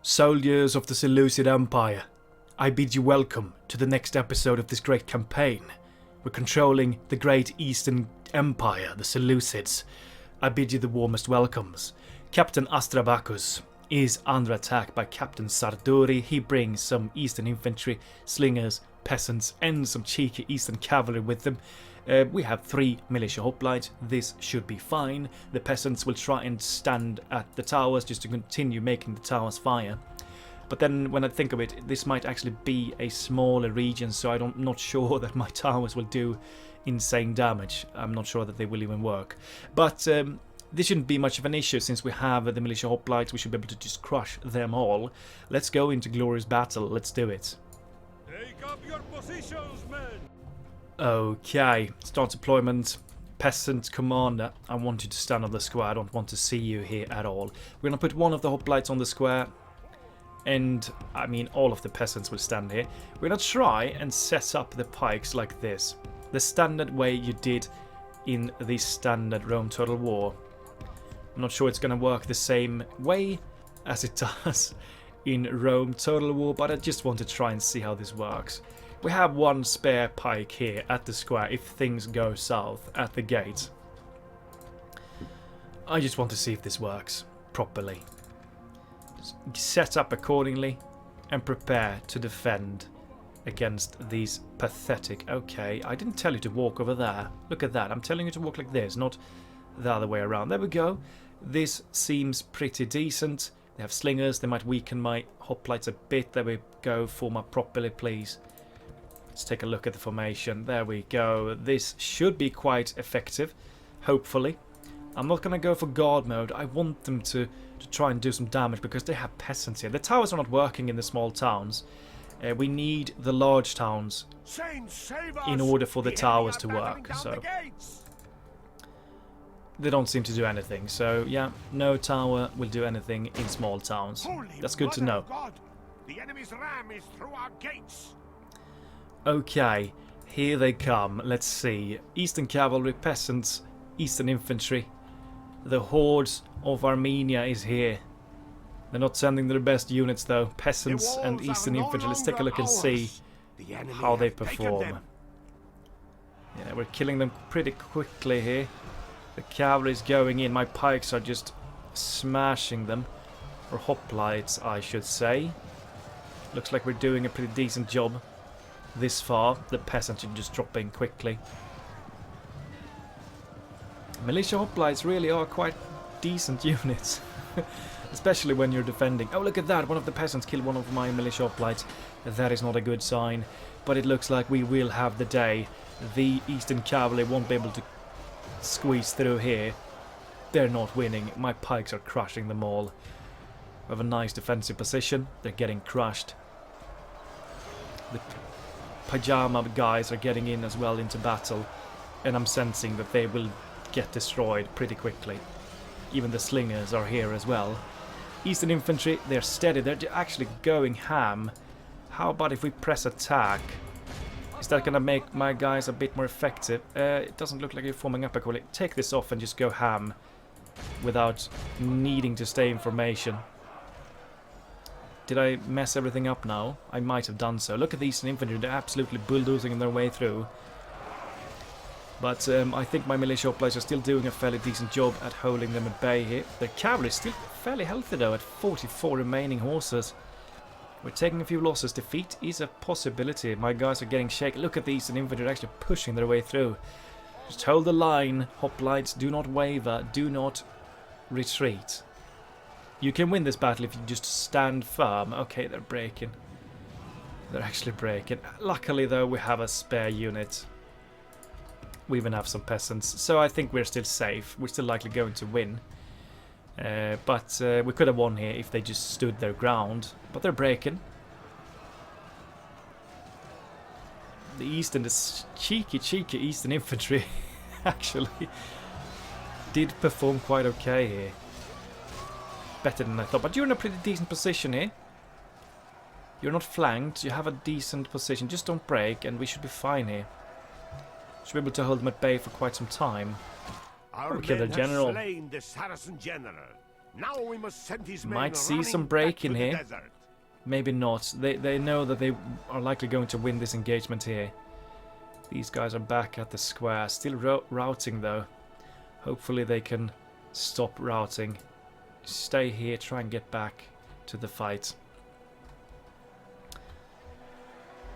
Soldiers of the Seleucid Empire, I bid you welcome to the next episode of this great campaign. We're controlling the great Eastern Empire, the Seleucids. I bid you the warmest welcomes. Captain Aristarchus is under attack by Captain Sarduri. He brings some Eastern infantry, slingers, peasants, and some cheeky Eastern cavalry with them. We have 3 militia hoplites. This should be fine. The peasants will try and stand at the towers just to continue making the towers fire. But then when I think of it, this might actually be a smaller region, so I'm not sure that my towers will do insane damage. I'm not sure that they will even work. But this shouldn't be much of an issue since we have the militia hoplites. We should be able to just crush them all. Let's go into glorious battle. Let's do it. Take up your positions, men! Okay, start deployment. Peasant commander, I want you to stand on the square. I don't want to see you here at all. We're going to put one of the hoplites on the square. And, I mean, all of the peasants will stand here. We're going to try and set up the pikes like this. The standard way you did in the standard Rome Total War. I'm not sure it's going to work the same way as it does in Rome Total War, but I just want to try and see how this works. We have one spare pike here at the square if things go south at the gate. I just want to see if this works properly. Set up accordingly and prepare to defend against these pathetic... Okay, I didn't tell you to walk over there. Look at that. I'm telling you to walk like this, not the other way around. There we go. This seems pretty decent. They have slingers. They might weaken my hoplites a bit. There we go. Form up properly, please. Let's take a look at the formation. There we go. This should be quite effective, hopefully. I'm not going to go for guard mode. I want them to try and do some damage because they have peasants here. The towers are not working in the small towns. We need the large towns in order for the towers to work. So they don't seem to do anything. So yeah, no tower will do anything in small towns. That's good to know. The enemy's ram is through our gates. Okay, here they come. Let's see. Eastern cavalry, peasants, Eastern infantry. The hordes of Armenia is here. They're not sending their best units though. Peasants and Eastern infantry. Let's take a look and see how they perform. Yeah, we're killing them pretty quickly here. The cavalry is going in. My pikes are just smashing them. Or hoplites, I should say. Looks like we're doing a pretty decent job this far. The peasants are just dropping quickly. Militia hoplites really are quite decent units. Especially when you're defending. Oh, look at that. One of the peasants killed one of my militia hoplites. That is not a good sign. But it looks like we will have the day. The Eastern cavalry won't be able to squeeze through here. They're not winning. My pikes are crushing them all. We have a nice defensive position. They're getting crushed. The pajama guys are getting in as well into battle. And I'm sensing that they will get destroyed pretty quickly. Even the slingers are here as well. Eastern infantry, they're steady. They're actually going ham. How about if we press attack? Is that going to make my guys a bit more effective? It doesn't look like you're forming up equally. Take this off and just go ham without needing to stay in formation. Did I mess everything up now? I might have done so. Look at the Eastern infantry. They're absolutely bulldozing their way through. But I think my militia hoplites are still doing a fairly decent job at holding them at bay here. Their cavalry is still fairly healthy though at 44 remaining horses. We're taking a few losses. Defeat is a possibility. My guys are getting shaken. Look at the Eastern infantry actually pushing their way through. Just hold the line, hoplites. Do not waver. Do not retreat. You can win this battle if you just stand firm. Okay, they're breaking. They're actually breaking. Luckily though, we have a spare unit. We even have some peasants, so I think we're still safe. We're still likely going to win. But we could have won here if they just stood their ground. But they're breaking. The Eastern, this cheeky Eastern infantry actually did perform quite okay here. Better than I thought, but you're in a pretty decent position here. You're not flanked, you have a decent position. Just don't break and we should be fine here. Should be able to hold them at bay for quite some time. Our Okay, the men general. have slain the Saracen general. Now we must send his men Might see running some back break to in the here. desert. Maybe not. They know that they are likely going to win this engagement here. These guys are back at the square. Still routing though. Hopefully they can stop routing. Stay here, try and get back to the fight.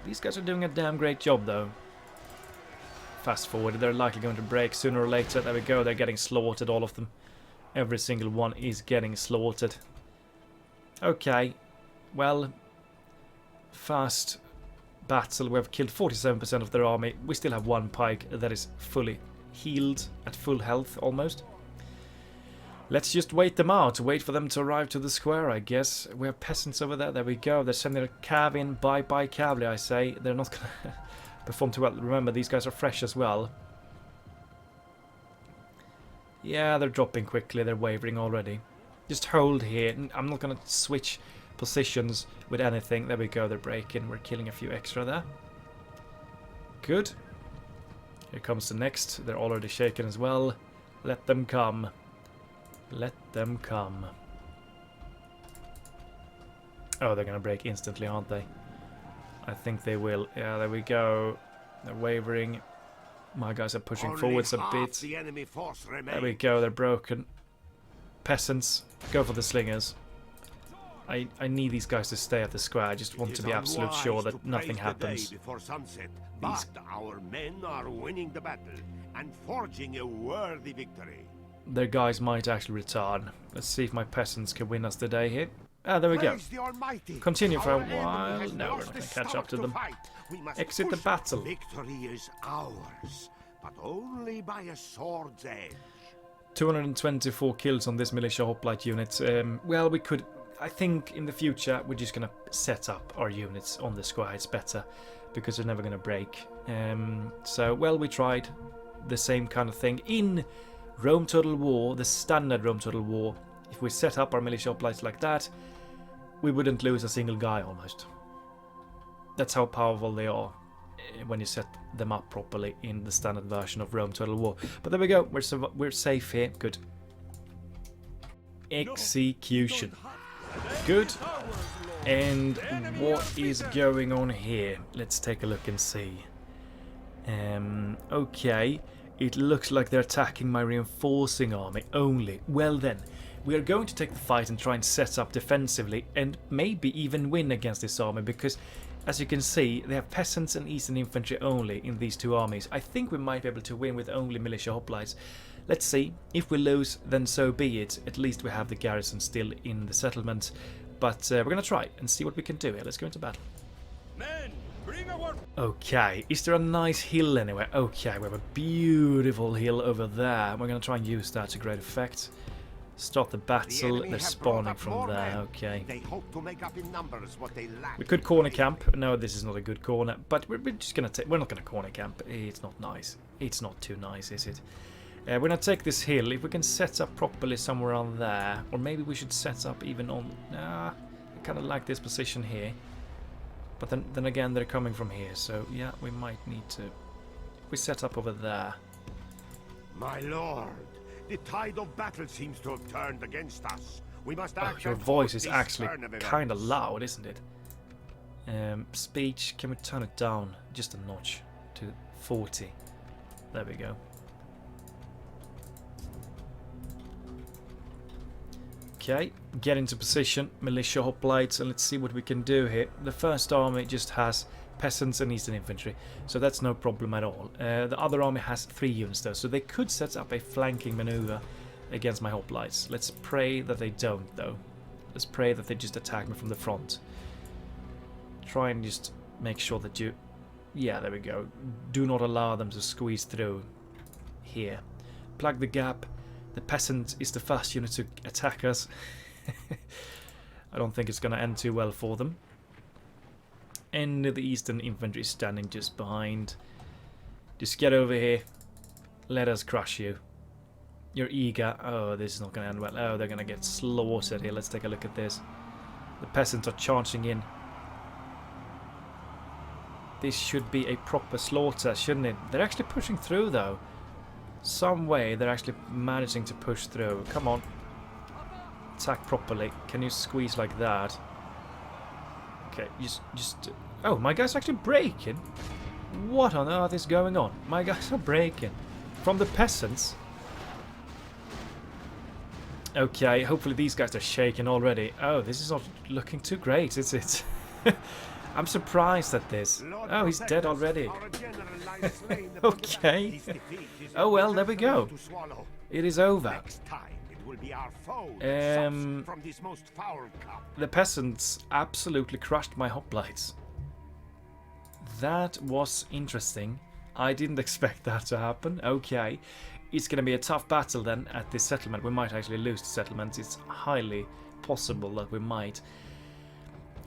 These guys are doing a damn great job though. Fast forward, they're likely going to break sooner or later. There we go, they're getting slaughtered, all of them. Every single one is getting slaughtered. Okay, well, fast battle. We have killed 47% of their army. We still have one pike that is fully healed, at full health almost. Let's just wait them out, wait for them to arrive to the square, I guess. We have peasants over there, there we go. They're sending a cav in, bye cavalry, I say. They're not gonna perform too well. Remember, these guys are fresh as well. Yeah, they're dropping quickly, they're wavering already. Just hold here. I'm not gonna switch positions with anything. There we go, they're breaking. We're killing a few extra there. Good. Here comes the next. They're already shaken as well. Let them come. Let them come. Oh, they're gonna break instantly, aren't they? I think they will. Yeah, there we go. They're wavering. My guys are pushing Only forwards a half bit. the enemy force There we remains. go, they're broken. Peasants, go for the slingers. I need these guys to stay at the square. I just want to be absolute sure that nothing happens. Before sunset, but our men are winning the battle and forging a worthy victory. Their guys might actually return. Let's see if my peasants can win us the day here. Ah, there we go. Praise the Almighty. Continue for a Our enemy while. has No, we're lost not going the to catch up stomach to them. fight. We must Exit the push. battle. Victory is ours, but only by a sword's edge. 224 kills on this militia hoplite unit. Well, we could... I think in the future we're just going to set up our units on the square. It's better because they're never going to break. So, well, we tried the same kind of thing in Rome Total War, the standard Rome Total War. If we set up our militia hoplites like that, we wouldn't lose a single guy almost. That's how powerful they are when you set them up properly in the standard version of Rome Total War. But there we go, we're safe here. Good. Execution. Good. And what is going on here? Let's take a look and see. Okay, it looks like they're attacking my reinforcing army only. Well then, we are going to take the fight and try and set up defensively and maybe even win against this army because, as you can see, they have peasants and eastern infantry only in these two armies. I think we might be able to win with only militia hoplites. Let's see. If we lose, then so be it. At least we have the garrison still in the settlement. But we're going to try and see what we can do here. Let's go into battle. Men, bring our... Okay, is there a nice hill anywhere? Okay, we have a beautiful hill over there. We're going to try and use that to great effect. Start the battle. They're spawning from there. Okay. They hope to make up in numbers what they lack. We could corner camp. No, this is not a good corner. But we're just going to take... We're not going to corner camp. It's not nice. It's not too nice, is it? We're going to take this hill. If we can set up properly somewhere around there. Or maybe we should set up even on... I kind of like this position here. But then again, they're coming from here. So, yeah, we might need to... If we set up over there. My lord, the tide of battle seems to have turned against us. We must act. Your and voice halt is this actually turn of kind of events. loud, isn't it? Speech, can we turn it down just a notch to 40? There we go. Okay, get into position, militia hoplites, and let's see what we can do here. The first army just has peasants and eastern infantry, so that's no problem at all. The other army has 3 units though, so they could set up a flanking maneuver against my hoplites. Let's pray that they don't though. Let's pray that they just attack me from the front. Try and just make sure that you... Yeah, there we go. Do not allow them to squeeze through here. Plug the gap. The peasant is the first unit to attack us. I don't think it's going to end too well for them. And the eastern infantry is standing just behind. Just get over here. Let us crush you. You're eager. Oh, this is not going to end well. Oh, they're going to get slaughtered here. Let's take a look at this. The peasants are charging in. This should be a proper slaughter, shouldn't it? They're actually pushing through, though. Some way they're actually managing to push through. Come on. attack properly. Can you squeeze like that? Okay, just... Oh, my guys are actually breaking. What on earth is going on? My guys are breaking. From the peasants. Okay, hopefully these guys are shaking already. Oh, this is not looking too great, is it? I'm surprised at this. Oh, he's dead already. Okay. Oh well, there we go. It is over. The peasants absolutely crushed my hoplites. That was interesting. I didn't expect that to happen. Okay. It's going to be a tough battle then at this settlement. We might actually lose the settlement. It's highly possible that we might.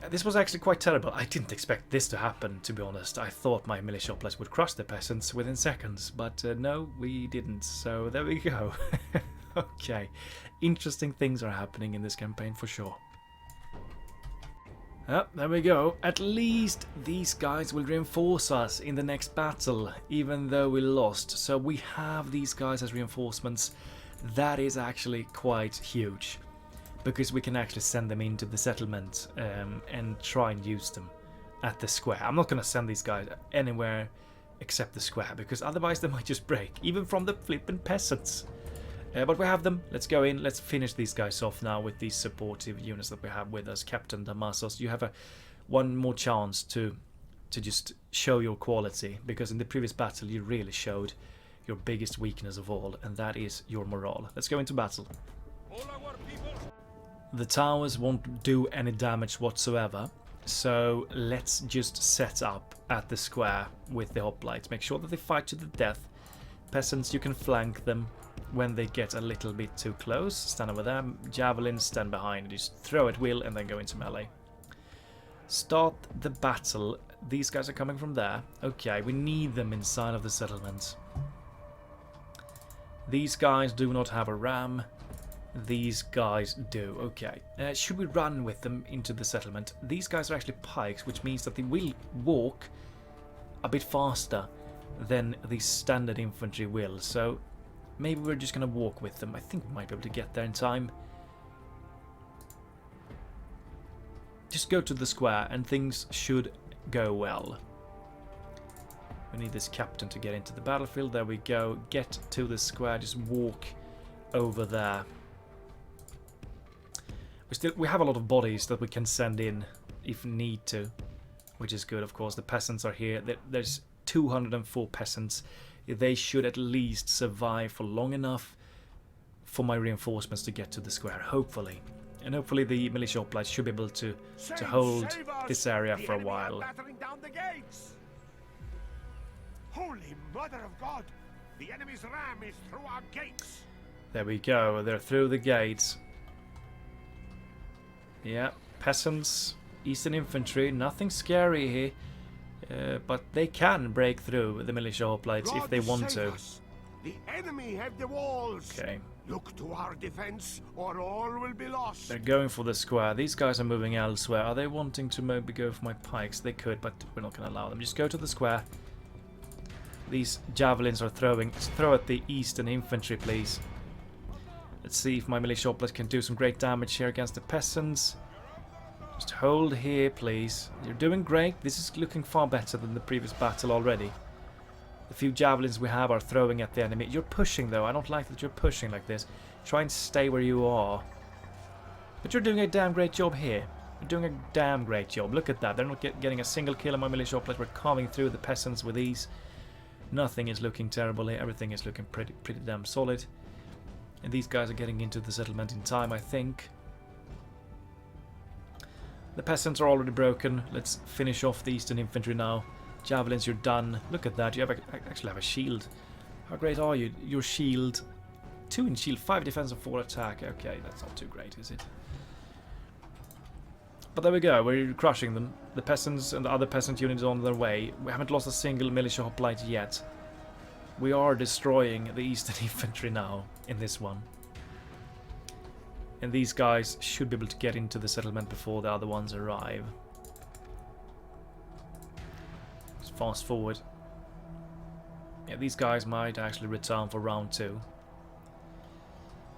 This was actually quite terrible. I didn't expect this to happen, to be honest. I thought my militia hoplites would crush the peasants within seconds, but no, we didn't. So there we go. Okay. Interesting things are happening in this campaign for sure. Oh, there we go. At least these guys will reinforce us in the next battle, even though we lost. So we have these guys as reinforcements. That is actually quite huge, because we can actually send them into the settlement and try and use them at the square. I'm not going to send these guys anywhere except the square, because otherwise they might just break, even from the flippin' peasants. But we have them. Let's go in. Let's finish these guys off now with these supportive units that we have with us. Captain Damasos, you have one more chance to just show your quality, because in the previous battle you really showed your biggest weakness of all, and that is your morale. Let's go into battle. The towers won't do any damage whatsoever, so let's just set up at the square with the hoplites. Make sure that they fight to the death. Peasants, you can flank them when they get a little bit too close. Stand over there. Javelins, stand behind. Just throw at will and then go into melee. Start the battle. These guys are coming from there. Okay, we need them inside of the settlement. These guys do not have a ram. These guys do. Okay. Should we run with them into the settlement? These guys are actually pikes, which means that they will walk a bit faster than the standard infantry will. So maybe we're just going to walk with them. I think we might be able to get there in time. Just go to the square and things should go well. We need this captain to get into the battlefield. There we go. Get to the square. Just walk over there. We have a lot of bodies that we can send in if need to, which is good. Of course, the peasants are here. There's 204 peasants. They should at least survive for long enough for my reinforcements to get to the square, hopefully. And hopefully the militia hoplites should be able to hold this area for a while. Holy Mother of God! The enemy's ram is through our gates. There we go. They're through the gates. Yeah, peasants, Eastern infantry, nothing scary here. But they can break through the militia hoplites if they want to. The enemy have the walls. Okay. Look to our defense, or all will be lost. They're going for the square. These guys are moving elsewhere. Are they wanting to maybe go for my pikes? They could, but we're not going to allow them. Just go to the square. These javelins are throwing. Let's throw at the Eastern infantry, please. Let's see if my militia hoplites can do some great damage here against the peasants. Just hold here, please. You're doing great. This is looking far better than the previous battle already. The few javelins we have are throwing at the enemy. You're pushing, though. I don't like that you're pushing like this. Try and stay where you are. But you're doing a damn great job here. You're doing a damn great job. Look at that. They're not getting a single kill on my militia hoplites. We're carving through the peasants with ease. Nothing is looking terrible here. Everything is looking pretty damn solid. And these guys are getting into the settlement in time, I think. The peasants are already broken. Let's finish off the Eastern infantry now. Javelins, you're done. Look at that. You actually have a shield. How great are you? Your shield. 2 in shield, 5 defense and 4 attack. Okay, that's not too great, is it? But there we go. We're crushing them. The peasants and the other peasant units are on their way. We haven't lost a single militia hoplite yet. We are destroying the Eastern infantry now in this one. And these guys should be able to get into the settlement before the other ones arrive. Let's fast forward. Yeah, these guys might actually return for round 2.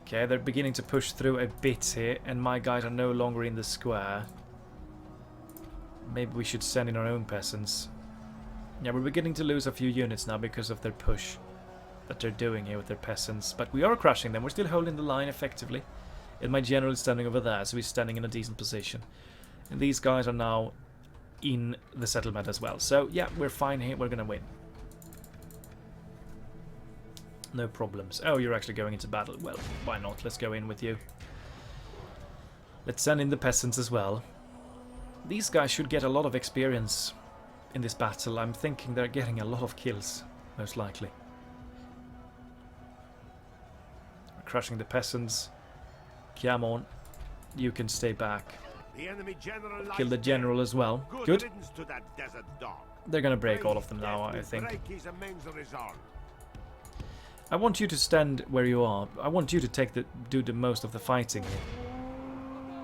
Okay, they're beginning to push through a bit here, and my guys are no longer in the square. Maybe we should send in our own peasants. Yeah, we're beginning to lose a few units now because of their push that they're doing here with their peasants. But we are crushing them. We're still holding the line effectively. And my general is standing over there, so he's standing in a decent position. And these guys are now in the settlement as well. So, yeah, we're fine here. We're going to win. No problems. Oh, you're actually going into battle. Well, why not? Let's go in with you. Let's send in the peasants as well. These guys should get a lot of experience in this battle. I'm thinking they're getting a lot of kills, most likely. We're crushing the peasants. Come on. You can stay back. The enemy general Kill the general as well. Good. To that desert dog. They're gonna break all of them now, I think. Break his immense resolve. I want you to stand where you are. I want you to do the most of the fighting here.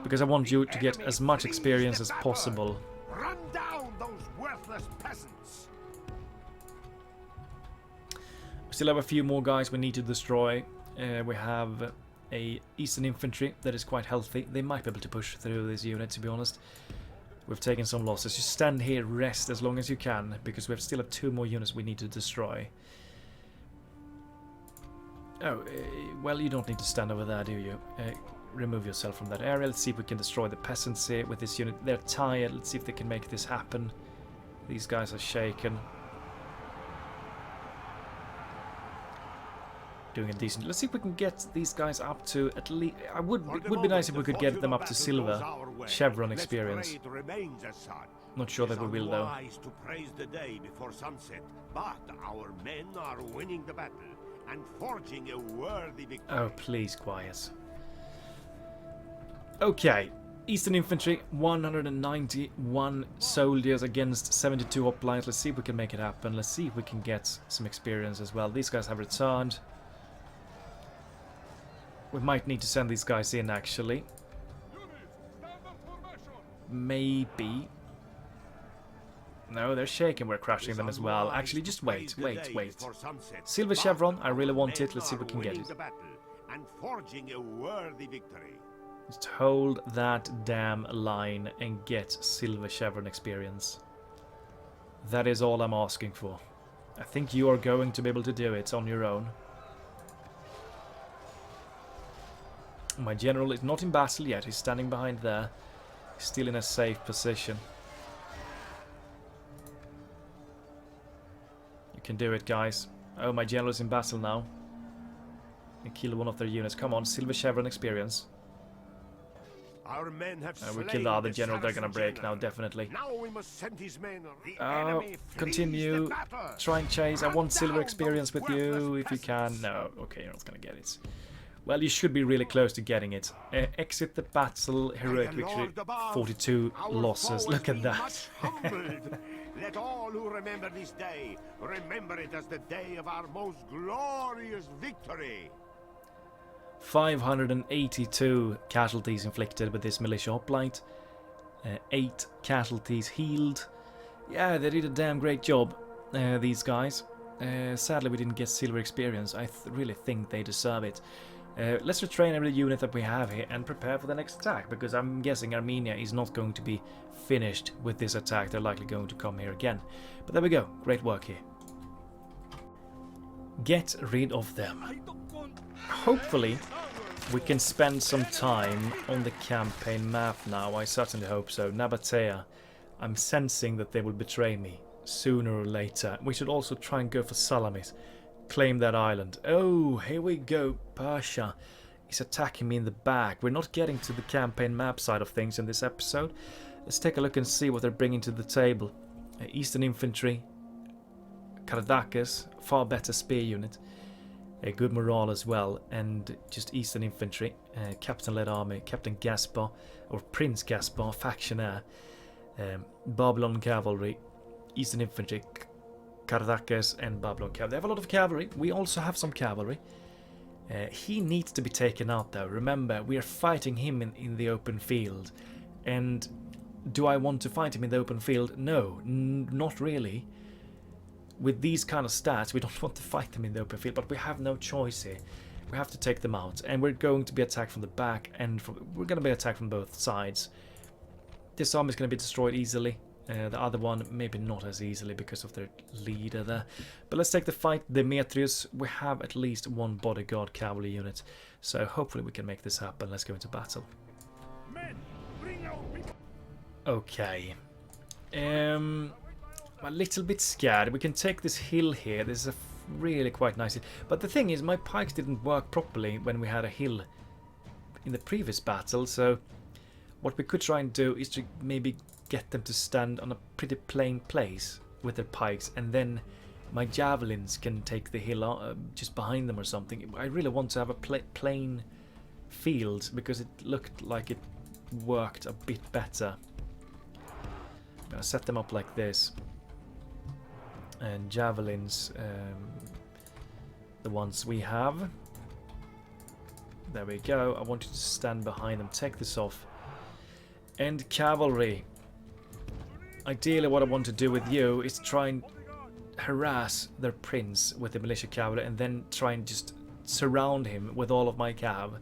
Because I want you to get as much experience as possible. Run down those worthless peasants. We still have a few more guys we need to destroy. We have a Eastern infantry that is quite healthy. They might be able to push through this unit, to be honest. We've taken some losses. Just stand here, rest as long as you can, because we still have 2 more units we need to destroy. Oh, well, you don't need to stand over there, do you? Remove yourself from that area. Let's see if we can destroy the peasants here with this unit. They're tired. Let's see if they can make this happen. These guys are shaken. Doing a decent. Let's see if we can get these guys up to at least. It would be nice if we could get them up to silver chevron experience. Not sure that we will though. To praise the day before sunset, but our men are winning the battle and forging a worthy victory. Oh, please, quiet. Okay, Eastern Infantry, 191 soldiers against 72 hoplites. Let's see if we can make it happen. Let's see if we can get some experience as well. These guys have returned. We might need to send these guys in, actually. Maybe. No, they're shaking. We're crushing them as well. Actually, just wait. Silver chevron, I really want it. Let's see if we can get it. And forging a worthy victory. Just hold that damn line and get silver chevron experience. That is all I'm asking for. I think you are going to be able to do it on your own. My general is not in battle yet. He's standing behind there. He's still in a safe position. You can do it, guys. Oh, my general is in battle now. And kill one of their units. Come on, silver chevron experience. Our men have we kill the other general. They're gonna break now, definitely. Now we must send his men. Continue. Try and chase. I want silver experience with you if you can. No, okay, you're not gonna get it. Well, you should be really close to getting it. Exit the battle, heroic victory, 42 losses. Look at that. Let all who remember this day remember it as the day of our most glorious victory. 582 casualties inflicted with this militia hoplite. 8 casualties healed. Yeah, they did a damn great job, these guys. Sadly, we didn't get silver experience. I really think they deserve it. Let's retrain every unit that we have here and prepare for the next attack, because I'm guessing Armenia is not going to be finished with this attack. They're likely going to come here again. But there we go. Great work here. Get rid of them. Hopefully, we can spend some time on the campaign map now. I certainly hope so. Nabatea. I'm sensing that they will betray me sooner or later. We should also try and go for Salamis. Claim that island. Oh, here we go. Persia is attacking me in the back. We're not getting to the campaign map side of things in this episode. Let's take a look and see what they're bringing to the table. Eastern Infantry. Kardakis. Far better spear unit. A good morale as well. And just Eastern Infantry. Captain-led army. Captain Gaspar. Or Prince Gaspar. Factionaire. Babylon Cavalry. Eastern Infantry. Kardakis and Babylon Cavalry. They have a lot of cavalry. We also have some cavalry. He needs to be taken out though. Remember, we are fighting him in the open field. And do I want to fight him in the open field? No, not really. With these kind of stats, we don't want to fight him in the open field, but we have no choice here. We have to take them out, and we're going to be attacked from the back, and we're going to be attacked from both sides. This army is going to be destroyed easily. The other one maybe not as easily because of their leader there. But let's take the fight. Demetrius, we have at least one bodyguard cavalry unit, so hopefully we can make this happen. Let's go into battle. Okay. I'm a little bit scared. We can take this hill here. This is a really quite nice hill. But the thing is, my pikes didn't work properly when we had a hill in the previous battle, so what we could try and do is to maybe get them to stand on a pretty plain place with their pikes, and then my javelins can take the hill just behind them or something. I really want to have a plain field because it looked like it worked a bit better. I'm gonna set them up like this, and javelins, the ones we have. There we go. I want you to stand behind them. Take this off. And cavalry. Ideally, what I want to do with you is try and harass their prince with the militia cavalry, and then try and just surround him with all of my cav,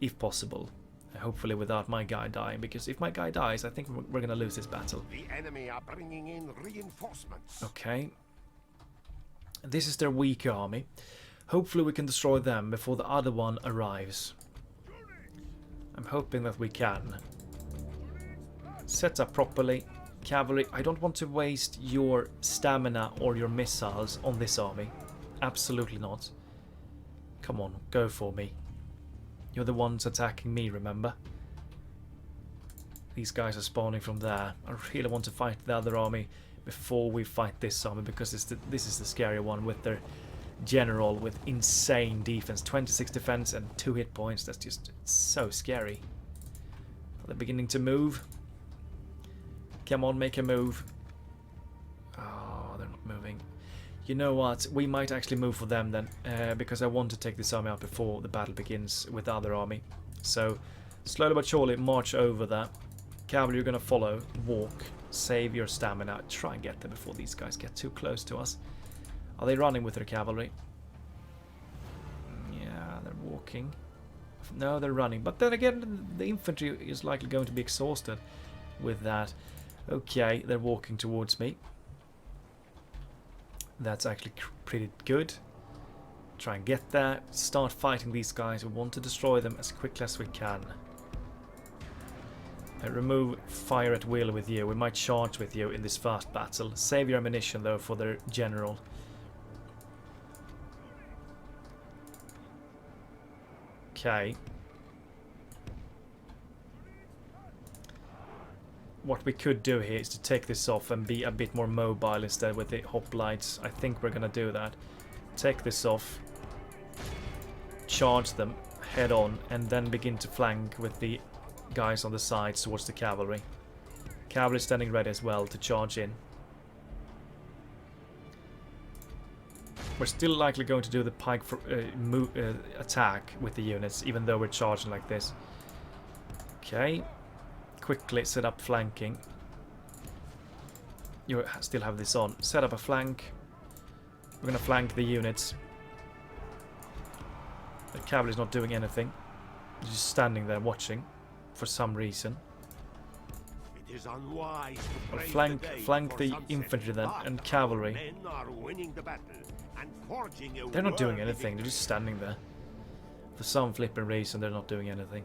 if possible. Hopefully without my guy dying, because if my guy dies, I think we're going to lose this battle. The enemy are bringing in reinforcements. Okay. This is their weak army. Hopefully we can destroy them before the other one arrives. I'm hoping that we can. Set up properly. Cavalry, I don't want to waste your stamina or your missiles on this army. Absolutely not. Come on, go for me. You're the ones attacking me, remember? These guys are spawning from there. I really want to fight the other army before we fight this army, because this is the scary one with their general with insane defense. 26 defense and 2 hit points. That's just so scary. Are they beginning to move? Come on, make a move. Oh, they're not moving. You know what? We might actually move for them then, because I want to take this army out before the battle begins with the other army. So, slowly but surely, march over there. Cavalry, you're going to follow. Walk. Save your stamina. Try and get there before these guys get too close to us. Are they running with their cavalry? Yeah, they're walking. No, they're running. But then again, the infantry is likely going to be exhausted with that. Okay, they're walking towards me. That's actually pretty good. Try and get there. Start fighting these guys. We want to destroy them as quickly as we can. Remove fire at will with you. We might charge with you in this fast battle. Save your ammunition though for their general. Okay. What we could do here is to take this off and be a bit more mobile instead with the hoplites. I think we're gonna do that. Take this off, charge them head on, and then begin to flank with the guys on the sides towards the cavalry. Cavalry standing ready as well to charge in. We're still likely going to do the pike attack with the units, even though we're charging like this. Okay. Quickly set up flanking. You still have this on. Set up a flank. We're going to flank the units. The cavalry's not doing anything. They're just standing there watching for some reason. It is unwise to brave flank the infantry then, and cavalry. Men are winning the battle and forging a They're not doing worthy anything. They're just standing there. For some flipping reason, they're not doing anything.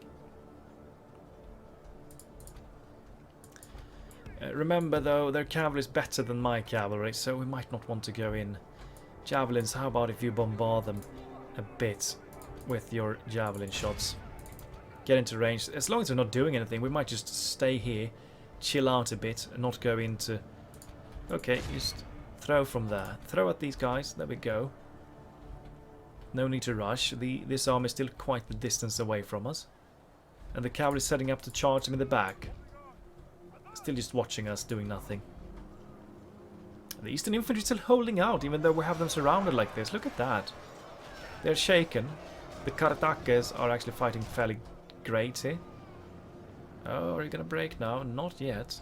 Remember though, their cavalry is better than my cavalry, so we might not want to go in. Javelins, how about if you bombard them a bit with your javelin shots? Get into range. As long as they're not doing anything, we might just stay here, chill out a bit, and not go into... Okay, just throw from there. Throw at these guys. There we go. No need to rush. This army is still quite the distance away from us. And the cavalry is setting up to charge them in the back. Still just watching us, doing nothing. The Eastern infantry is still holding out, even though we have them surrounded like this. Look at that. They're shaken. The Karatakes are actually fighting fairly great here. Oh, are you gonna break now? Not yet.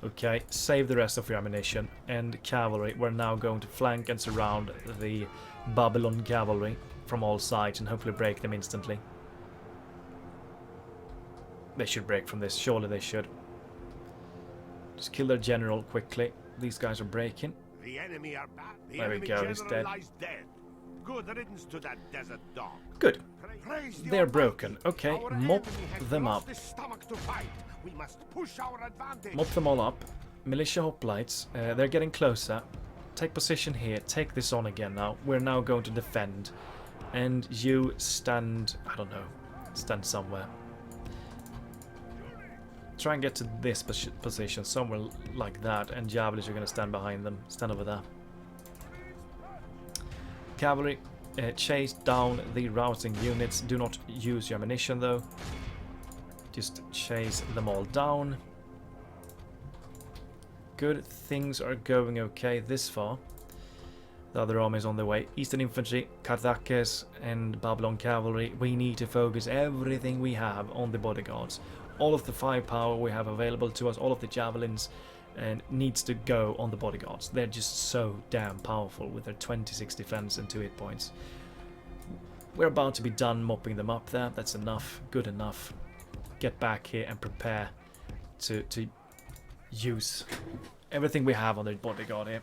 Okay, save the rest of your ammunition. And cavalry, we're now going to flank and surround the Babylon cavalry from all sides and hopefully break them instantly. They should break from this, surely they should. Just kill their general quickly. These guys are breaking. The enemy are bad. The There we enemy go, he's general dead. lies dead. Good riddance to that desert dog. Good. Praise the They're Almighty. broken. Okay, Our mop enemy has them lost up. his stomach to fight. We must push our advantage. Mop them all up. Militia hoplites, they're getting closer. Take position here. Take this on again now. We're now going to defend. And you stand, I don't know, stand somewhere. Try and get to this position, somewhere like that. And javelins are going to stand behind them. Stand over there. Cavalry, chase down the routing units. Do not use your ammunition though. Just chase them all down. Good, things are going okay this far. The other army is on their way. Eastern Infantry, Carthages and Babylon Cavalry. We need to focus everything we have on the bodyguards. All of the firepower we have available to us, all of the javelins, and needs to go on the bodyguards. They're just so damn powerful with their 26 defense and 2 hit points. We're about to be done mopping them up there. That's enough. Good enough. Get back here and prepare to use everything we have on the bodyguard here.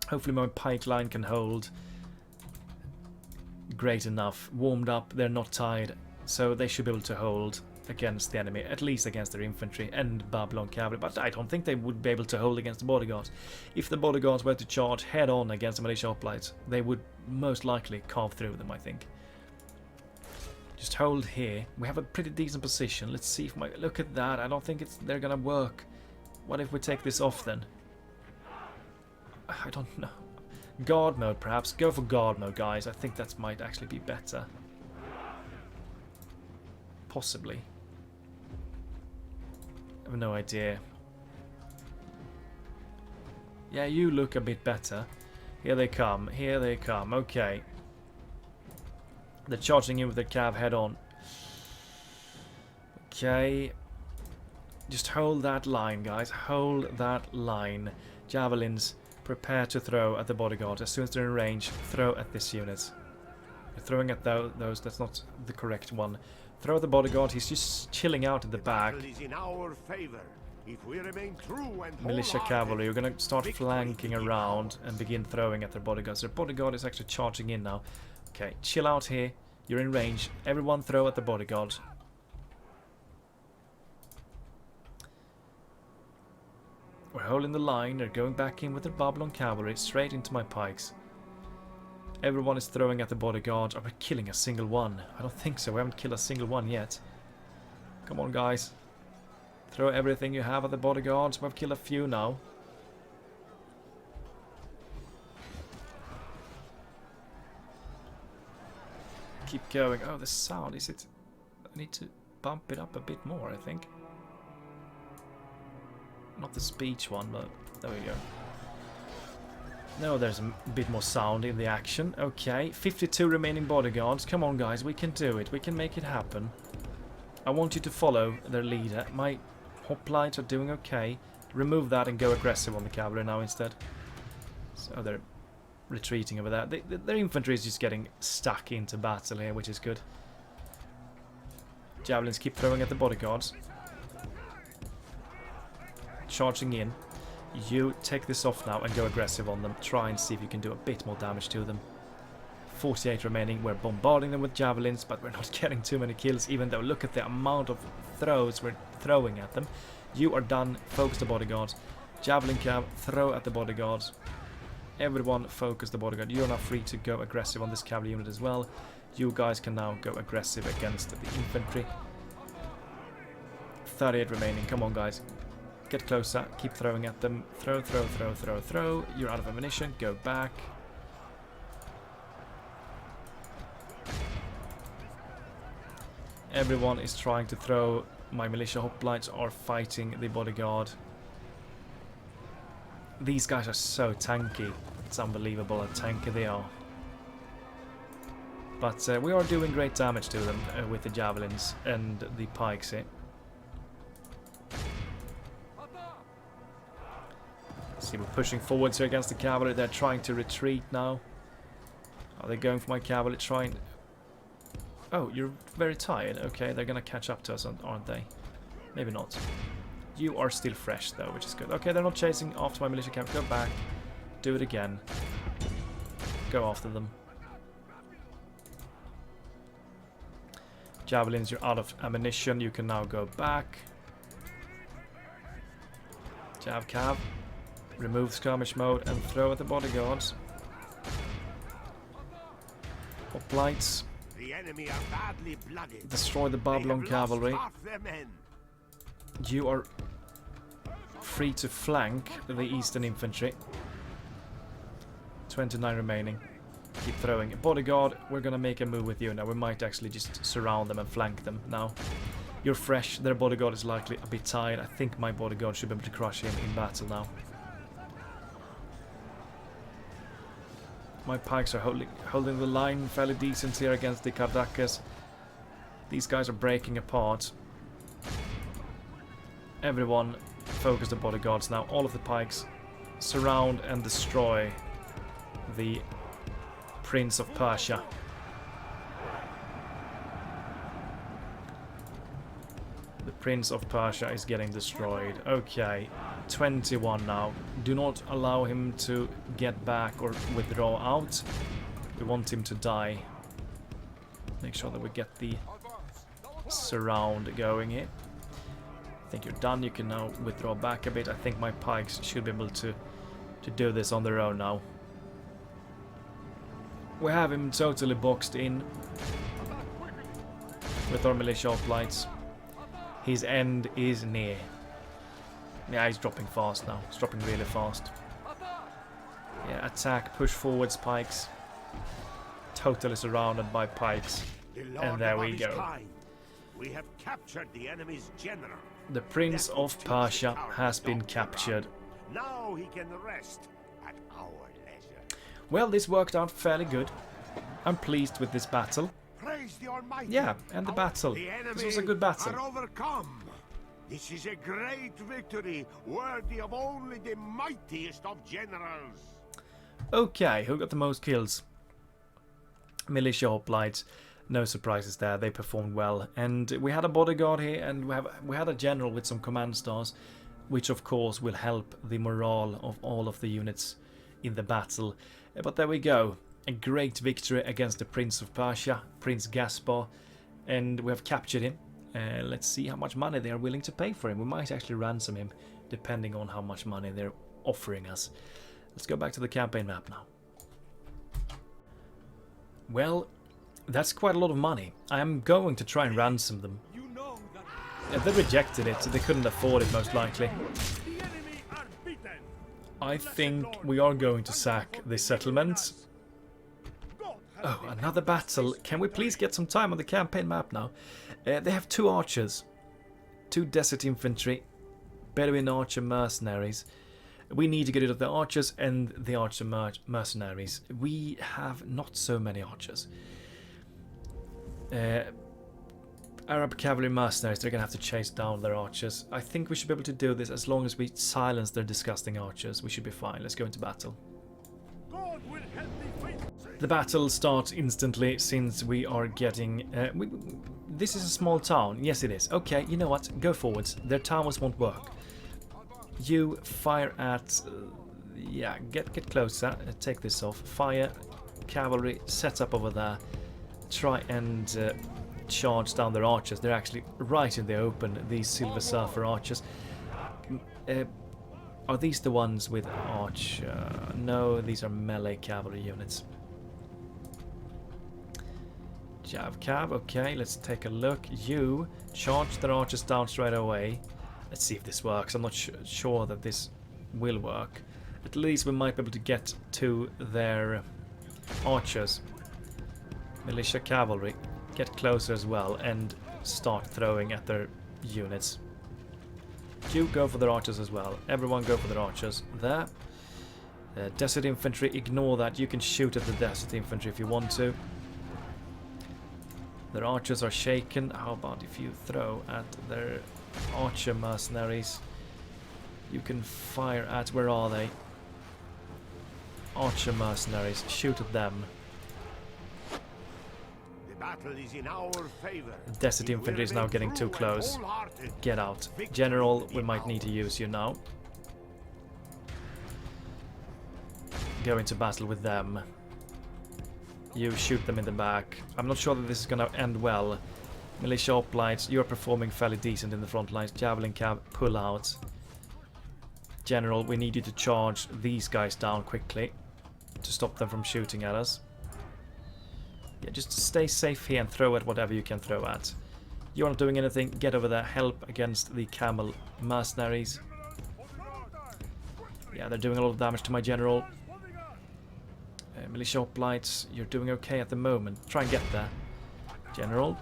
Hopefully my pike line can hold. Great enough. Warmed up. They're not tired. So they should be able to hold against the enemy, at least against their infantry and Babylon cavalry, but I don't think they would be able to hold against the bodyguards. If the bodyguards were to charge head on against the militia hoplites, they would most likely carve through them, I think. Just hold here. We have a pretty decent position. Let's see if my... Look at that. I don't think they're gonna work. What if we take this off then? I don't know. Guard mode perhaps. Go for guard mode, guys. I think that might actually be better. Possibly. I have no idea. Yeah, you look a bit better. Here they come. Here they come. Okay. They're charging in with their cav head on. Okay. Just hold that line, guys. Hold that line. Javelins, prepare to throw at the bodyguard. As soon as they're in range, throw at this unit. You're throwing at those. That's not the correct one. Throw at the bodyguard. He's just chilling out at the back. Is in our favor. If we remain true and Militia cavalry, you're going to start flanking around and begin throwing at their bodyguards. Their bodyguard is actually charging in now. Okay, chill out here. You're in range. Everyone throw at the bodyguard. We're holding the line. They're going back in with their Babylon cavalry straight into my pikes. Everyone is throwing at the bodyguard. Are we killing a single one? I don't think so. We haven't killed a single one yet. Come on, guys. Throw everything you have at the bodyguards. We've killed a few now. Keep going. Oh, the sound. Is it... I need to bump it up a bit more, I think. Not the speech one, but there we go. No, there's a bit more sound in the action. Okay, 52 remaining bodyguards. Come on, guys, we can do it. We can make it happen. I want you to follow their leader. My hoplites are doing okay. Remove that and go aggressive on the cavalry now instead. So they're retreating over there. Their infantry is just getting stuck into battle here, which is good. Javelins keep throwing at the bodyguards. Charging in. You take this off now and go aggressive on them. Try and see if you can do a bit more damage to them. 48 remaining. We're bombarding them with javelins, but we're not getting too many kills, even though look at the amount of throws we're throwing at them. You are done. Focus the bodyguards. Javelin cav, throw at the bodyguards. Everyone focus the bodyguard. You're now free to go aggressive on this cavalry unit as well. You guys can now go aggressive against the infantry. 38 remaining. Come on, guys. Get closer. Keep throwing at them. Throw, throw, throw, throw, throw. You're out of ammunition. Go back. Everyone is trying to throw. My militia hoplites are fighting the bodyguard. These guys are so tanky. It's unbelievable how tanky they are. But we are doing great damage to them with the javelins and the pikes here. See, we're pushing forwards here against the cavalry. They're trying to retreat now. Are they going for my cavalry? Trying... Oh, you're very tired. Okay, they're gonna catch up to us, aren't they? Maybe not. You are still fresh, though, which is good. Okay, they're not chasing after my militia camp. Go back. Do it again. Go after them. Javelins, you're out of ammunition. You can now go back. Jav cav. Remove skirmish mode and throw at the bodyguards. Hoplites. The enemy are badly blooded. Destroy the Babylon cavalry. You are free to flank the eastern infantry. 29 remaining. Keep throwing. Bodyguard, we're gonna make a move with you now. We might actually just surround them and flank them now. You're fresh. Their bodyguard is likely a bit tired. I think my bodyguard should be able to crush him in battle now. My pikes are holding the line fairly decent here against the Kardakas. These guys are breaking apart. Everyone focus the bodyguards now. All of the pikes surround and destroy the Prince of Persia. The Prince of Persia is getting destroyed. Okay, 21 now. Do not allow him to get back or withdraw out. We want him to die. Make sure that we get the surround going here. I think you're done. You can now withdraw back a bit. I think my pikes should be able to do this on their own now. We have him totally boxed in with our militia hoplites. His end is near. Yeah, he's dropping fast now. He's dropping really fast. Yeah, attack, push forwards, pikes. Totally surrounded by pikes. And there we go. We have captured the enemy's general. The Prince of Persia has been captured. Now he can rest at our leisure. Well, this worked out fairly good. I'm pleased with this battle. Praise the Almighty. Yeah, and the battle. This was a good battle. Are overcome. This is a great victory, worthy of only the mightiest of generals. Okay, who got the most kills? Militia hoplites. No surprises there. They performed well, and we had a bodyguard here, and we had a general with some command stars, which of course will help the morale of all of the units in the battle. But there we go. A great victory against the Prince of Persia, Prince Gaspar, and we have captured him. Let's see how much money they are willing to pay for him. We might actually ransom him, depending on how much money they're offering us. Let's go back to the campaign map now. Well, that's quite a lot of money. I am going to try and ransom them. They rejected it, so they couldn't afford it most likely. I think we are going to sack this settlement. Oh, another battle. Can we please get some time on the campaign map now? They have 2 archers, 2 desert infantry, Bedouin archer mercenaries. We need to get rid of the archers and the archer mercenaries. We have not so many archers. Arab cavalry mercenaries, they're going to have to chase down their archers. I think we should be able to do this as long as we silence their disgusting archers. We should be fine. Let's go into battle. The battle starts instantly since we are getting... this is a small town. Yes, it is. Okay, you know what? Go forwards. Their towers won't work. You fire at... yeah, get closer. Take this off. Fire. Cavalry. Set up over there. Try and charge down their archers. They're actually right in the open, these Silver Surfer archers. Are these the ones with arch? No, these are melee cavalry units. Jav cav, okay, let's take a look. You charge their archers down straight away. Let's see if this works. I'm not sure that this will work. At least we might be able to get to their archers. Militia cavalry, get closer as well and start throwing at their units. You go for their archers as well. Everyone go for their archers. There. Desert infantry, ignore that. You can shoot at the desert infantry if you want to. Their archers are shaken. How about if you throw at their archer mercenaries? You can fire at... Where are they? Archer mercenaries. Shoot at them. The battle is in our favor. Desert infantry is now getting too close. Get out. General, we might need to use you now. Go into battle with them. You shoot them in the back. I'm not sure that this is gonna end well. Militia hoplites, you're performing fairly decent in the front lines. Javelin cab, pull out. General, we need you to charge these guys down quickly to stop them from shooting at us. Yeah, just stay safe here and throw at whatever you can throw at. You're not doing anything, get over there, help against the camel mercenaries. Yeah, they're doing a lot of damage to my general. Militia hoplites, you're doing okay at the moment. Try and get there. General.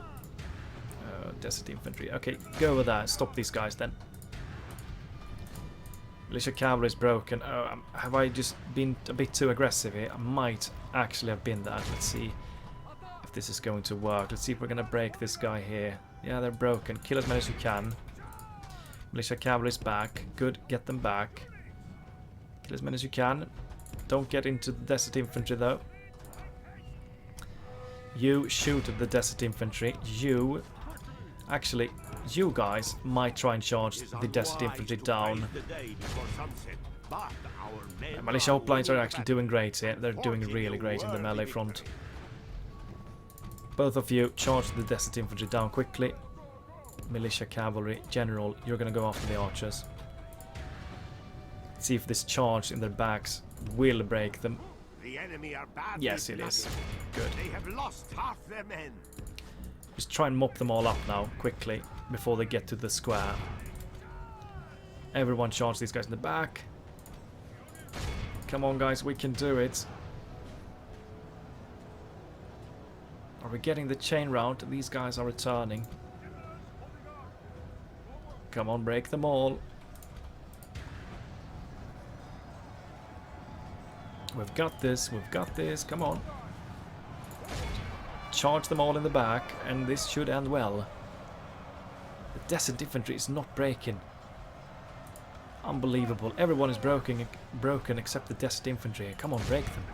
Desert infantry. Okay, go over there. Stop these guys then. Militia cavalry is broken. Oh, have I just been a bit too aggressive here? I might actually have been that. Let's see if this is going to work. Let's see if we're going to break this guy here. Yeah, they're broken. Kill as many as you can. Militia cavalry is back. Good, get them back. Kill as many as you can. Don't get into the desert infantry though. You shoot at the desert infantry. You... Actually, you guys might try and charge the desert infantry down. Militia hoplites are actually doing great here. They're doing really great in the melee front. Both of you charge the desert infantry down quickly. Militia cavalry, general, you're gonna go after the archers. See if this charge in their backs will break them. The enemy are badly Yes, it is. Good. They have lost half their men. Just try and mop them all up now, quickly, before they get to the square. Everyone charge these guys in the back. Come on, guys, we can do it. Are we getting the chain round? These guys are returning. Come on, break them all. We've got this, come on. Charge them all in the back, and this should end well. The desert infantry is not breaking. Unbelievable. Everyone is broken except the desert infantry. Come on, break them.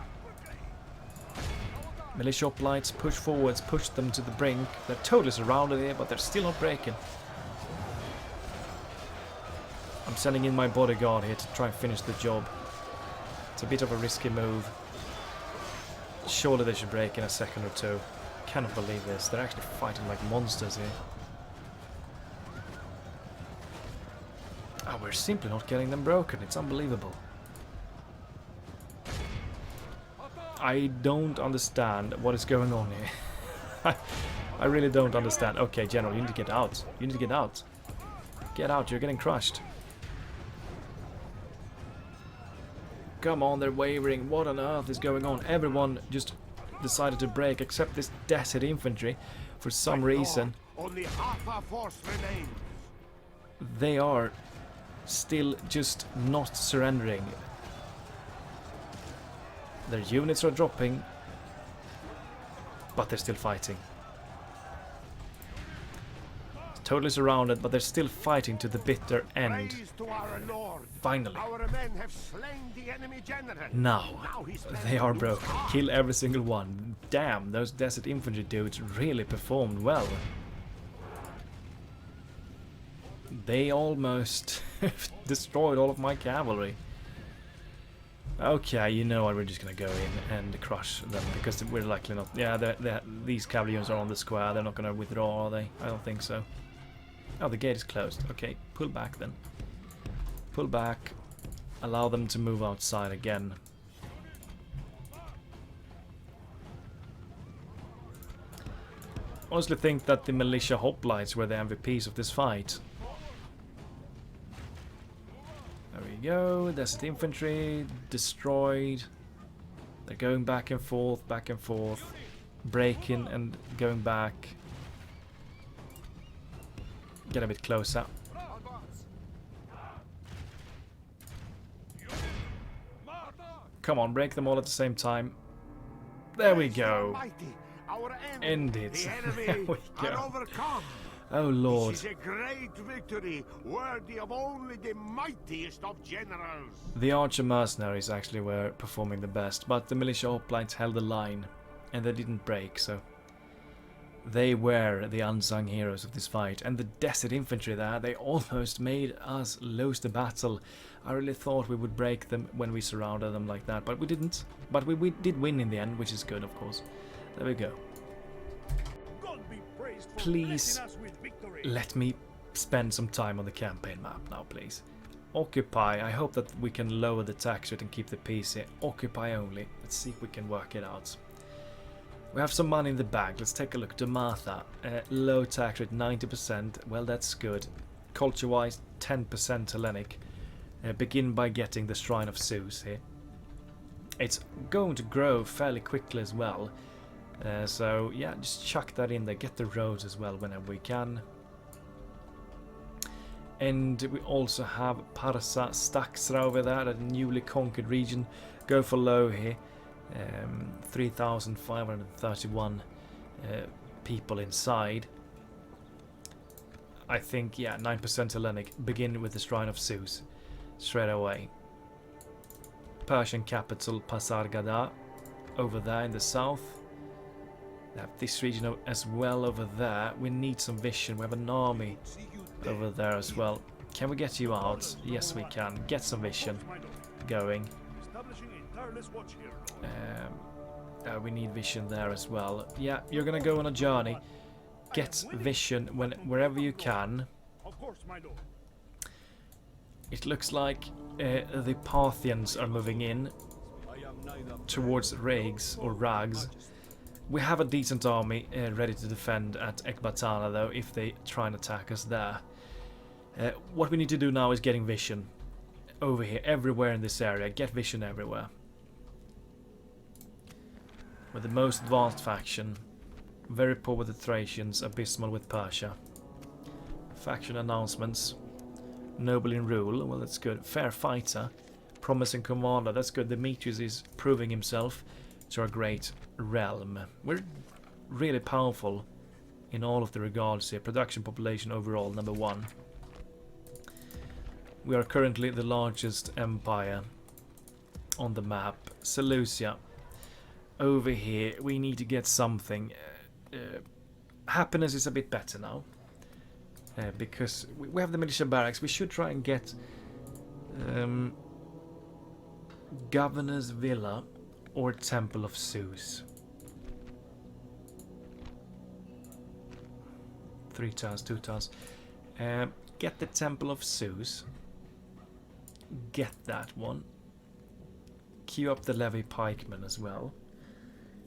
Militia hoplites, push forwards, push them to the brink. They're totally surrounded here, but they're still not breaking. I'm sending in my bodyguard here to try and finish the job. It's a bit of a risky move. Surely they should break in a second or two. Cannot believe this. They're actually fighting like monsters here. Oh, we're simply not getting them broken. It's unbelievable. I don't understand what is going on here. I really don't understand. Okay, General, you need to get out. You need to get out. Get out, you're getting crushed. Come on, they're wavering. What on earth is going on? Everyone just decided to break except this desert infantry for some reason. Only half our force remains. They are still just not surrendering. Their units are dropping, but they're still fighting. Totally surrounded, but they're still fighting to the bitter end. Praise to our Lord. Finally. Our men have slain the enemy general. Now, his they men are lose broken. heart. Kill every single one. Damn, those desert infantry dudes really performed well. They almost destroyed all of my cavalry. Okay, you know what, we're just gonna go in and crush them, because we're likely not... Yeah, these cavalry units are on the square, they're not gonna withdraw, are they? I don't think so. Oh, the gate is closed. Okay, pull back then. Pull back. Allow them to move outside again. Honestly think that the militia hoplites were the MVPs of this fight. There we go, desert infantry, destroyed. They're going back and forth, breaking and going back. Get a bit closer. Come on, break them all at the same time. There we go. End it. There we go. Oh lord. This is a great victory, worthy of only the mightiest of generals. The archer mercenaries actually were performing the best, but the militia hoplites held the line, and they didn't break, so they were the unsung heroes of this fight. And the desert infantry there, they almost made us lose the battle. I really thought we would break them when we surrounded them like that, but we didn't. But we did win in the end, which is good, of course. There we go. Please let me spend some time on the campaign map now, please. Occupy. I hope that we can lower the tax rate and keep the peace here. Occupy only. Let's see if we can work it out. We have some money in the bag. Let's take a look. Damatha. Low tax rate, 90%. Well, that's good. Culture-wise, 10% Hellenic. Begin by getting the Shrine of Zeus here. It's going to grow fairly quickly as well. So, yeah, just chuck that in there. Get the roads as well whenever we can. And we also have Parsa Staxra over there, a newly conquered region. Go for low here. 3,531 people inside. I think, yeah, 9% Hellenic. Begin with the Shrine of Zeus straight away. Persian capital Pasargada over there in the south. We have this region as well over there. We need some vision. We have an army over there as well. Can we get you out? Yes, we can. Get some vision going. We need vision there as well. Yeah, you're gonna go on a journey. Get vision wherever you can. It looks like the Parthians are moving in towards Rags or Rags. We have a decent army ready to defend at Ekbatana though, if they try and attack us there. What we need to do now is getting vision over here, everywhere in this area. Get vision everywhere. We're the most advanced faction. Very poor with the Thracians, abysmal with Persia. Faction announcements. Noble in rule, well that's good. Fair fighter. Promising commander, that's good. Demetrius is proving himself to our great realm. We're really powerful in all of the regards here. Production population overall, number 1. We are currently the largest empire on the map. Seleucia. Over here, we need to get something. Happiness is a bit better now. Because we have the militia barracks. We should try and get Governor's Villa or Temple of Zeus. 3 tiles, 2 tiles. Get the Temple of Zeus. Get that one. Queue up the Levy Pikemen as well.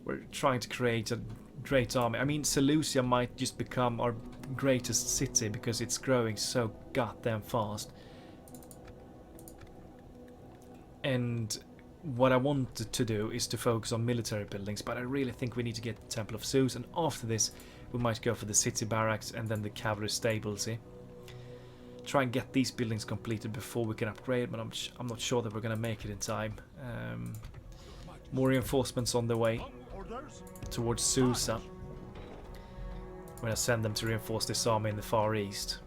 We're trying to create a great army. I mean, Seleucia might just become our greatest city because it's growing so goddamn fast. And what I wanted to do is to focus on military buildings, but I really think we need to get the Temple of Zeus, and after this we might go for the city barracks and then the cavalry stables here. Try and get these buildings completed before we can upgrade, but I'm not sure that we're going to make it in time. More reinforcements on the way towards Susa. We're going to send them to reinforce this army in the Far East.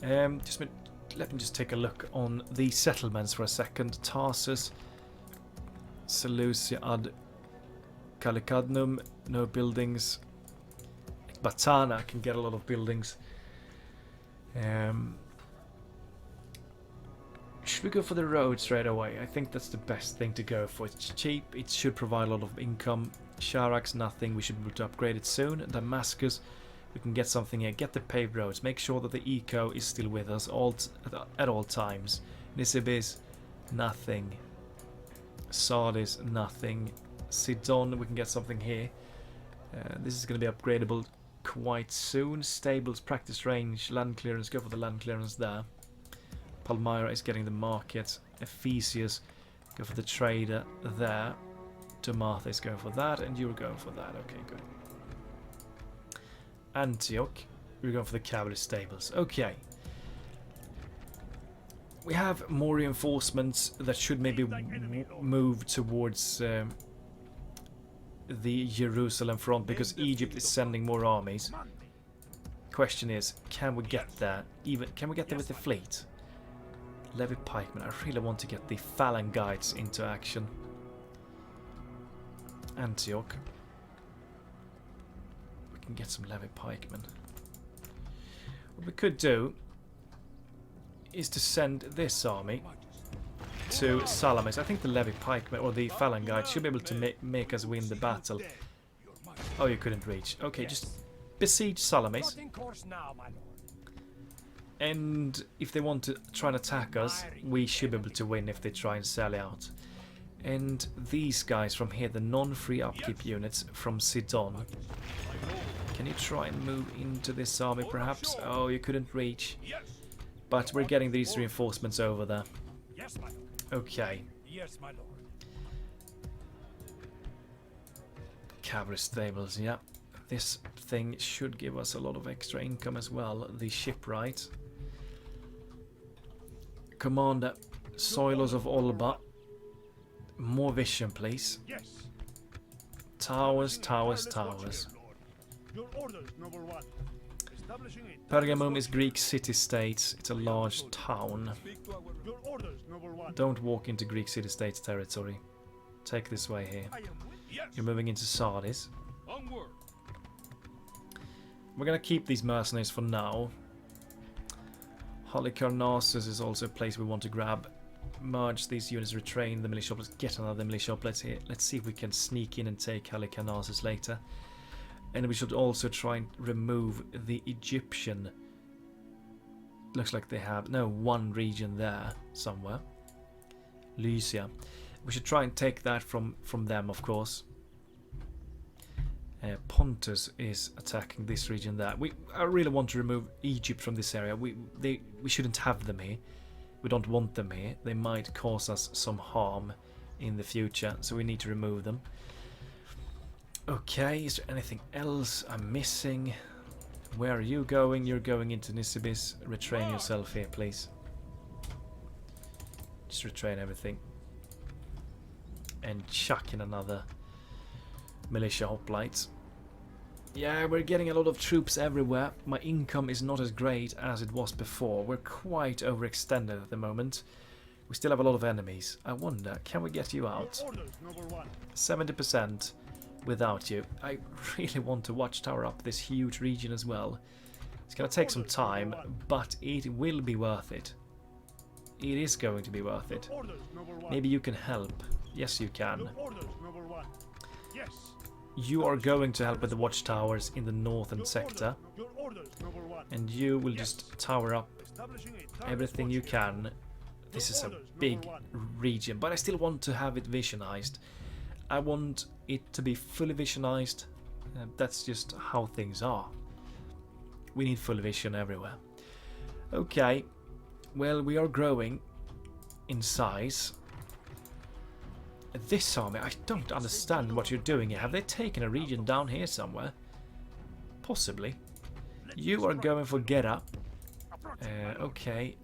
Let me just take a look on the settlements for a second. Tarsus, Seleucia ad Calicadnum, no buildings. Batana can get a lot of buildings. Should we go for the road straight away? I think that's the best thing to go for. It's cheap, it should provide a lot of income. Sharax, nothing, we should be able to upgrade it soon. Damascus, we can get something here. Get the paved roads, make sure that the eco is still with us at all times. Nisibis, nothing. Sardis, nothing. Sidon, we can get something here. This is going to be upgradable quite soon. Stables, practice range, land clearance, go for the land clearance there. Palmyra is getting the market. Ephesius, go for the trader there. Damatha is going for that, and you're going for that. Okay, good. Antioch, we're going for the cavalry stables. Okay. We have more reinforcements that should maybe move towards the Jerusalem front because Egypt is sending more armies. Question is, can we get there? Can we get there with the fleet? Levy pikemen. I really want to get the phalangites into action. Antioch. We can get some levy pikemen. What we could do is to send this army to Salamis. I think the levy pikemen or the phalangites should be able to make us win the battle. Oh, you couldn't reach. Okay, just besiege Salamis. And if they want to try and attack us, we should be able to win if they try and sally out. And these guys from here, the non-free upkeep units from Sidon. Can you try and move into this army perhaps? Oh, you couldn't reach. But we're getting these reinforcements over there. Okay. Cavalry stables, yeah. This thing should give us a lot of extra income as well. The shipwright. Commander Soilos of Olba. More vision, please. Towers, towers, towers. Pergamum is Greek city-states. It's a large town. Don't walk into Greek city-states territory. Take this way here. You're moving into Sardis. We're gonna keep these mercenaries for now. Halicarnassus is also a place we want to grab. Merge these units, retrain the militia. Let's get another militia. Let's see if we can sneak in and take Halicarnassus later. And we should also try and remove the Egyptian. Looks like they have one region there somewhere. Lycia. We should try and take that from them, of course. Pontus is attacking this region there. I really want to remove Egypt from this area. We shouldn't have them here. We don't want them here. They might cause us some harm in the future, so we need to remove them. Okay, is there anything else I'm missing? Where are you going? You're going into Nisibis. Retrain yourself here, please. Just retrain everything. And chuck in another militia hoplites. Yeah, we're getting a lot of troops everywhere. My income is not as great as it was before. We're quite overextended at the moment. We still have a lot of enemies. I wonder, can we get you out? 70% without you. I really want to watchtower up this huge region as well. It's gonna take some time, but it will be worth it. It is going to be worth it. Maybe you can help. Yes, you can. You are going to help with the watchtowers in the northern sector. And you will just tower up everything you can. This is a big region, but I still want to have it visionized. I want it to be fully visionized. That's just how things are. We need full vision everywhere. Okay, well, we are growing in size. This army, I don't understand what you're doing here. Have they taken a region down here somewhere? Possibly. You are going for Gera. Okay.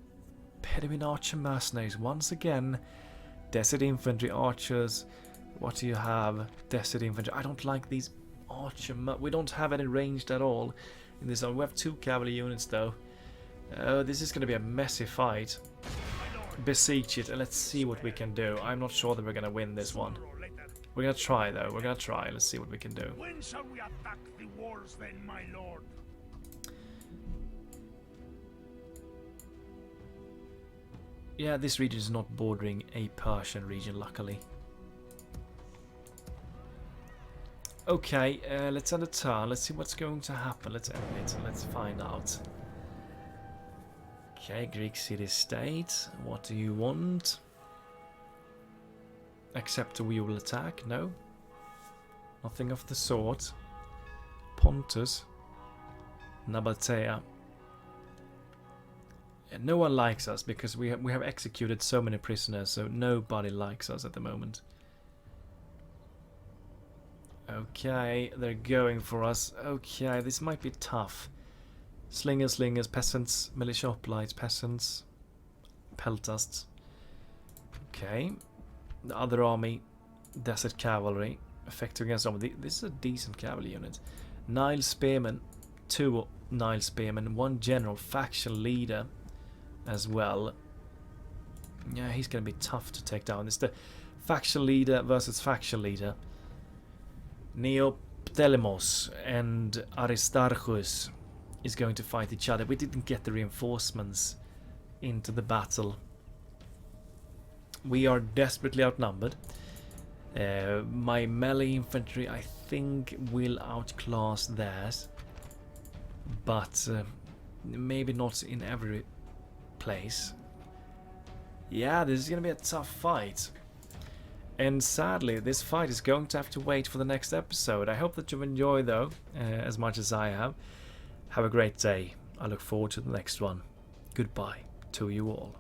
Bedouin archer mercenaries once again. Desert infantry archers. What do you have? Desert infantry. I don't like these archer. We don't have any ranged at all in this one. We have 2 cavalry units though. This is going to be a messy fight. Besiege it and let's see what we can do. I'm not sure that we're going to win this one. We're going to try though. We're going to try. Let's see what we can do. When shall we attack the walls then, my lord? Yeah, this region is not bordering a Persian region, luckily. Okay, let's end a turn. Let's see what's going to happen. Let's end it and let's find out. Okay, Greek city-state. What do you want? Accept we will attack? No. Nothing of the sort. Pontus. Nabatea. And no one likes us because we have executed so many prisoners, so nobody likes us at the moment. Okay, they're going for us. Okay, this might be tough. Slingers, slingers, peasants, militia hoplites, peasants, peltasts. Okay. The other army, desert cavalry. effective against someone. This is a decent cavalry unit. Nile Spearmen, 2 Nile Spearmen, 1 general, faction leader as well. Yeah, he's going to be tough to take down. It's the faction leader versus faction leader. Neoptolemus and Aristarchus is going to fight each other. We didn't get the reinforcements into the battle. We are desperately outnumbered. My melee infantry, I think, will outclass theirs, but maybe not in every place. Yeah, this is going to be a tough fight. And sadly, this fight is going to have to wait for the next episode. I hope that you've enjoyed, though, as much as I have. Have a great day. I look forward to the next one. Goodbye to you all.